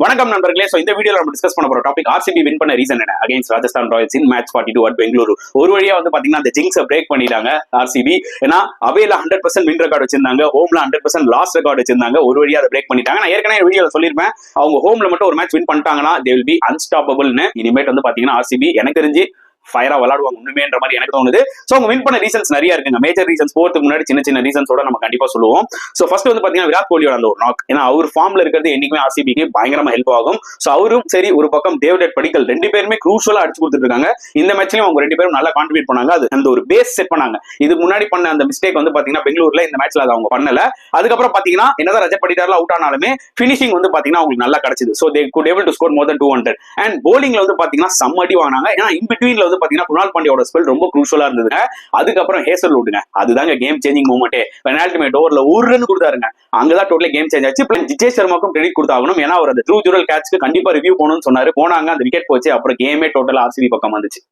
வணக்கம் நண்பர்களே. சோ இந்த வீடியோல நம்ம டிஸ்கஸ் பண்ண போற டாபிக் ஆர்சிபி வின் பண்ண ரீசன் என்ன against Rajasthan Royals in match 42 at Bengaluru. ஒரு வழியா வந்து பாத்தீங்கன்னா அந்த ஜிங்ஸை பிரேக் பண்ணிட்டாங்க ஆர்சிபி. ஏன்னா அவேல 100% வின் ரெக்கார்ட் வச்சிருந்தாங்க, ஹோம்ல 100% லாஸ் ரெக்கார்ட் வச்சிருந்தாங்க. ஒரு வழியா அதை பிரேக் பண்ணிட்டாங்க. நான் ஏற்கனவே வீடியோல சொல்லிருப்பேன், அவங்க ஹோம்ல மட்டும் ஒரு மேட்ச் வின் பண்ணிட்டாங்கன்னா தே வில் பி அன்ஸ்டாப்பபிள்னு. இனிமேட் வந்து பாத்தீங்கன்னா ஆர்சிபி எனக்கு தெரிஞ்சு ஃபயரா விளையாடுவாங்க உண்மைன்ற மாதிரி எனக்கு தோணுது. சோ அவங்க வின் பண்ண ரீசன்ஸ் நிறைய இருக்குங்க. மேஜர் ரீசன்ஸ் போறதுக்கு முன்னாடி சின்ன சின்ன ரீசன்ஸோட நம்ம கண்டிப்பா சொல்லுவோம். சோ ஃபர்ஸ்ட் வந்து பாத்தீங்கன்னா விராட் கோலியோட அந்த ஒரு நாக், ஏன்னா அவர் ஃபார்ம்ல இருக்கிறது என்னைக்குமே ஆர்சிபிக்கு பயங்கரமா ஹெல்ப் ஆகும். சோ அவரும் சரி, ஒரு பக்கம் டேவிட் படிக்கல், ரெண்டு பேருமே க்ரூஷலா அடிச்சு கொடுத்துட்டு இருக்காங்க. இந்த மேட்ச்லயும் அவங்க ரெண்டு பேரும் நல்லா கான்ட்ரிபியூட் பண்ணாங்க. அது அந்த ஒரு பேஸ் செட் பண்ணாங்க. இதுக்கு முன்னாடி பண்ண அந்த மிஸ்டேக் வந்து பாத்தீங்கன்னா பெங்களூர்ல இந்த மேட்ச்ல அதை அவங்க பண்ணல. அதுக்கப்புறம் பாத்தீங்கன்னா என்னதான் ரஜத் படிட்டார்ல அவுட் ஆனாலுமே பினிஷிங் வந்து பாத்தீங்கன்னா அவங்களுக்கு நல்லா கிடைச்சது. So they could able to score more then 200. And போலிங்ல வந்து பாத்தீங்கன்னா செம்ம அடி வாங்கினாங்க. ஏன்னா இன் பிட்வீன்ல வந்து பாத்தீங்கன்னா குணால் பாண்டியோட ஸ்பெல் ரொம்ப க்ரூஷலா இருந்ததுங்க. அதுக்கப்புறம் ஹேசல்வுட்ங்க, அதுதாங்க கேம் சேஞ்சிங் மூமெண்டே. பெனால்டி ஓவர்ல ஒரு ரன் கொடுத்தாருங்க, அங்கதான் டோட்டலி கேம் சேஞ்ச் ஆச்சு. ஜிதேஷ் சர்மாக்கும் கிரெடிட் கொடுத்தாகணும். ஏன்னா அவர் அந்த த்ரூ ஜுரல் கேட்ச்க்கு கண்டிப்பா ரிவ்யூ போகணும்னு சொன்னாரு. போனாங்க, அந்த விக்கெட் போச்சு. அப்புறம் கேமே டோட்டலா ஆர்சிபி பக்கம் வந்துச்சு.